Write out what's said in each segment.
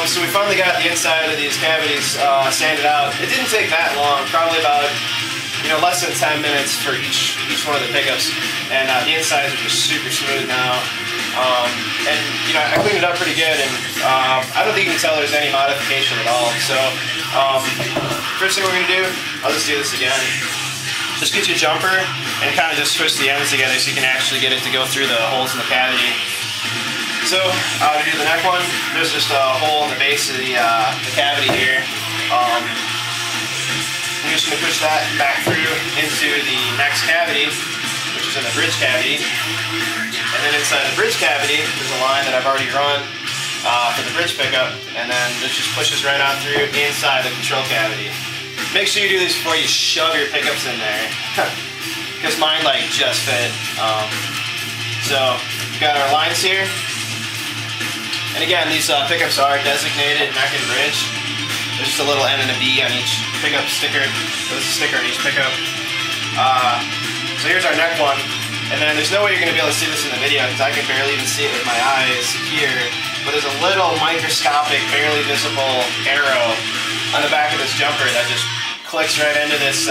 So we finally got the inside of these cavities sanded out. It didn't take that long, probably about less than 10 minutes for each one of the pickups, and the insides are just super smooth now. And I cleaned it up pretty good, and I don't think you can tell there's any modification at all. So first thing we're gonna do, I'll just do this again. Just get your jumper and kind of just twist the ends together so you can actually get it to go through the holes in the cavity. So to do the neck one, there's just a hole in the base of the cavity here. I'm just going to push that back through into the next cavity, which is in the bridge cavity. And then inside the bridge cavity, there's a line that I've already run for the bridge pickup, and then this just pushes right on through inside the control cavity. Make sure you do this before you shove your pickups in there, because mine just fit. So we've got our lines here, and again, these pickups are designated neck and bridge. There's just a little N and a B on each pickup sticker. There's a sticker on each pickup. So here's our neck one, and then there's no way you're going to be able to see this in the video because I can barely even see it with my eyes here. But there's a little microscopic, barely visible arrow on the back of this jumper that just clicks right into this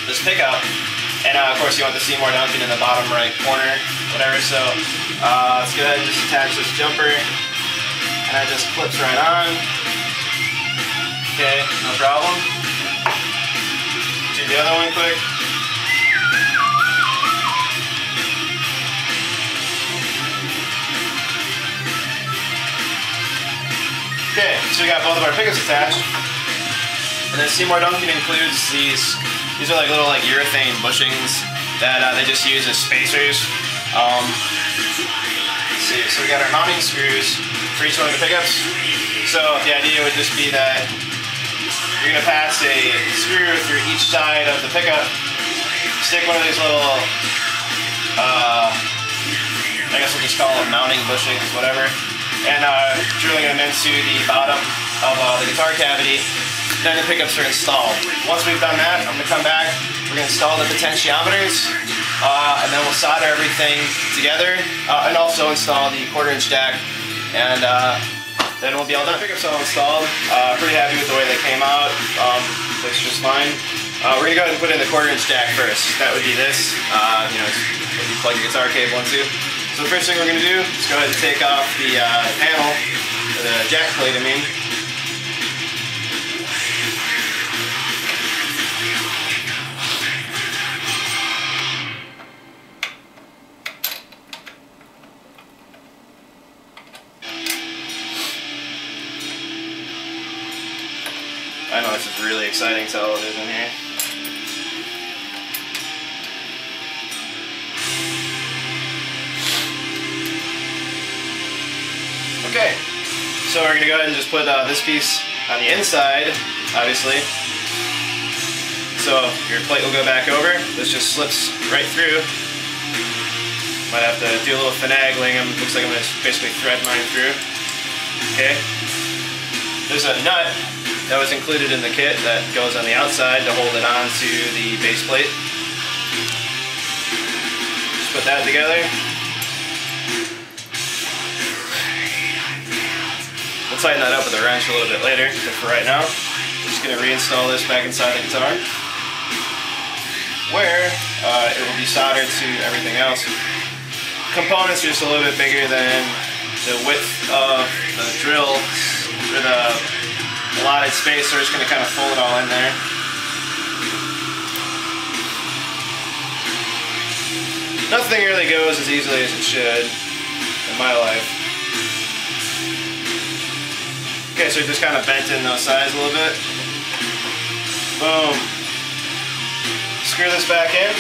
this pickup, and of course you want the Seymour Duncan in the bottom right corner, whatever. So let's go ahead and just attach this jumper, and that just clips right on. Okay, no problem. Do the other one quick. Okay, so we got both of our pickups attached. And then Seymour Duncan includes these are like little urethane bushings that they just use as spacers. Let's see, so we got our mounting screws for each one of the pickups. So the idea would just be that you're going to pass a screw through each side of the pickup, stick one of these little, I guess we'll just call them mounting bushings, whatever, and drilling them into the bottom of the guitar cavity. Then the pickups are installed. Once we've done that, I'm going to come back, we're going to install the potentiometers, and then we'll solder everything together, and also install the 1/4" jack, and then we'll be all done. The pickups all installed. Pretty happy with the way they came out. Looks just fine. We're going to go ahead and put in the 1/4" jack first. That would be this. It's what you plug your guitar cable into. So the first thing we're going to do is go ahead and take off the panel, or the jack plate, I mean. I know this is really exciting television here. Okay, so we're going to go ahead and just put this piece on the inside, obviously. So your plate will go back over. This just slips right through. Might have to do a little finagling. Looks like I'm going to basically thread mine through. Okay. There's a nut that was included in the kit that goes on the outside to hold it on to the base plate. Just put that together. We'll tighten that up with a wrench a little bit later, but for right now, we're just going to reinstall this back inside the guitar, where it will be soldered to everything else. Components are just a little bit bigger than the width of the drill, or the allotted space, so we're just going to kind of fold it all in there. Nothing really goes as easily as it should in my life. Okay, so just kind of bent in those sides a little bit. Boom. Screw this back in.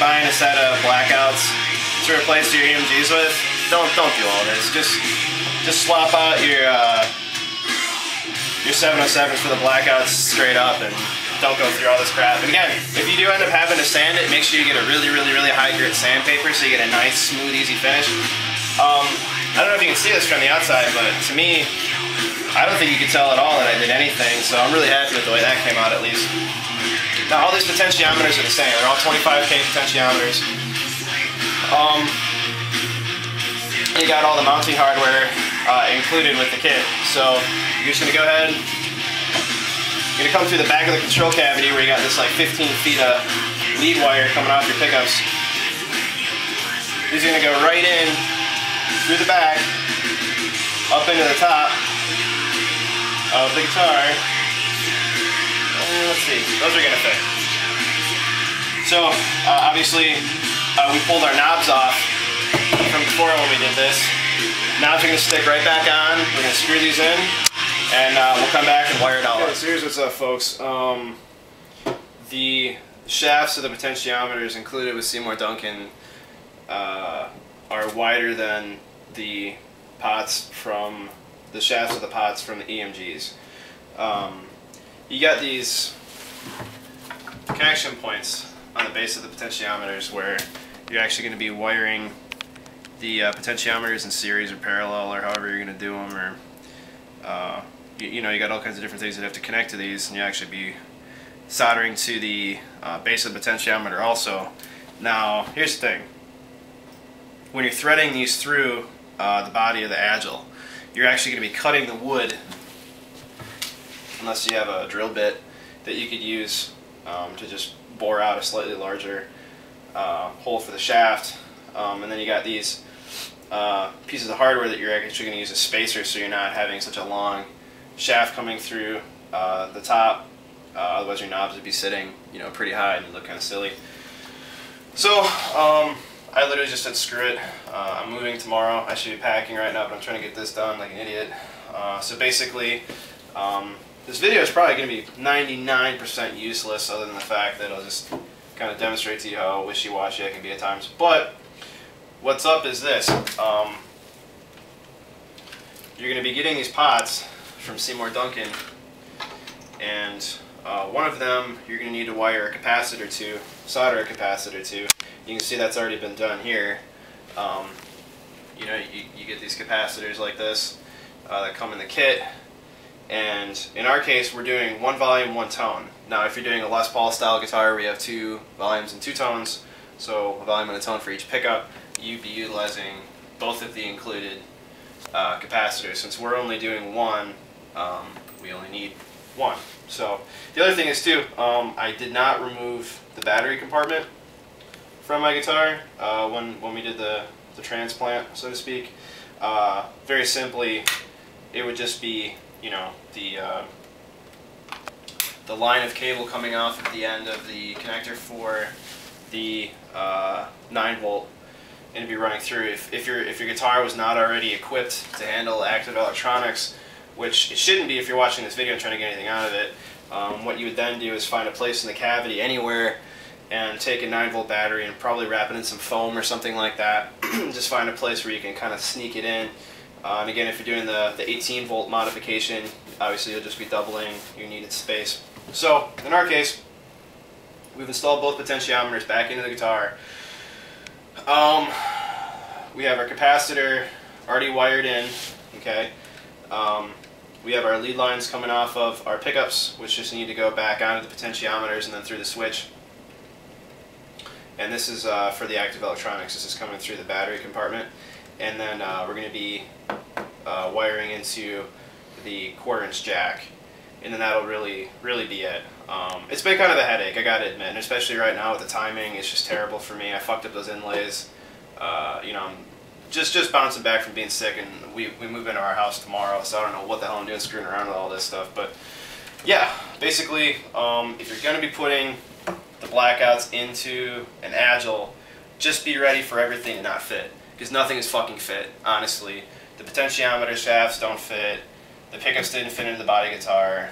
buying a set of blackouts to replace your EMGs with, don't do all this. Just swap out your 707s for the blackouts straight up, and don't go through all this crap. And again, if you do end up having to sand it, make sure you get a really high grit sandpaper so you get a nice, smooth, easy finish. I don't know if you can see this from the outside, but to me, I don't think you could tell at all that I did anything, so I'm really happy with the way that came out, at least. Now, all these potentiometers are the same. They're all 25K potentiometers. You got all the mounting hardware included with the kit. So you're just going to go ahead, you're going to come through the back of the control cavity where you got this like 15 feet of lead wire coming off your pickups. These are going to go right in through the back, up into the top of the guitar. Let's see, those are going to fit. So obviously we pulled our knobs off from before when we did this. Knobs are going to stick right back on. We're going to screw these in, and we'll come back and wire it all up. So here's what's up, folks. The shafts of the potentiometers included with Seymour Duncan are wider than the pots from the shafts of the pots from the EMGs. You got these connection points on the base of the potentiometers where you're actually going to be wiring the potentiometers in series or parallel, or however you're going to do them, or you know, you got all kinds of different things that have to connect to these, and you actually be soldering to the base of the potentiometer also. Now, here's the thing. When you're threading these through the body of the Agile, you're actually going to be cutting the wood, unless you have a drill bit that you could use to just bore out a slightly larger hole for the shaft. And then you got these pieces of hardware that you're actually going to use as spacers, so you're not having such a long shaft coming through the top. Otherwise your knobs would be sitting, you know, pretty high and you look kind of silly. So I literally just said screw it. I'm moving tomorrow. I should be packing right now, but I'm trying to get this done like an idiot. So basically, this video is probably going to be 99% useless, other than the fact that it'll just kind of demonstrate to you how wishy-washy I can be at times. But what's up is this. You're going to be getting these pots from Seymour Duncan, and one of them you're going to need to wire a capacitor to, solder a capacitor to. You can see that's already been done here. You know, you get these capacitors like this that come in the kit, and in our case we're doing one volume, one tone. Now if you're doing a Les Paul style guitar, we have 2 volumes and 2 tones, so a volume and a tone for each pickup. You'd be utilizing both of the included capacitors. Since we're only doing one, we only need one. So the other thing is too, I did not remove the battery compartment from my guitar when we did the transplant, so to speak. Very simply, it would just be, you know, the line of cable coming off at the end of the connector for the 9-volt, and it'd be running through. If your guitar was not already equipped to handle active electronics, which it shouldn't be if you're watching this video and trying to get anything out of it, what you would then do is find a place in the cavity anywhere and take a 9-volt battery and probably wrap it in some foam or something like that. Just find a place where you can kind of sneak it in. And again, if you're doing the 18-volt modification, obviously you'll just be doubling your needed space. So in our case, we've installed both potentiometers back into the guitar. We have our capacitor already wired in, okay. We have our lead lines coming off of our pickups, which just need to go back onto the potentiometers and then through the switch. And this is for the active electronics. This is coming through the battery compartment. And then we're going to be wiring into the 1/4-inch jack. And then that'll really be it. It's been kind of a headache, I gotta admit, and especially right now with the timing, it's just terrible for me. I fucked up those inlays. You know, I'm just bouncing back from being sick, and we move into our house tomorrow, so I don't know what the hell I'm doing screwing around with all this stuff. But yeah, basically, if you're going to be putting the blackouts into an Agile, just be ready for everything to not fit, because nothing is fucking fit, honestly. The potentiometer shafts don't fit. The pickups didn't fit into the body guitar.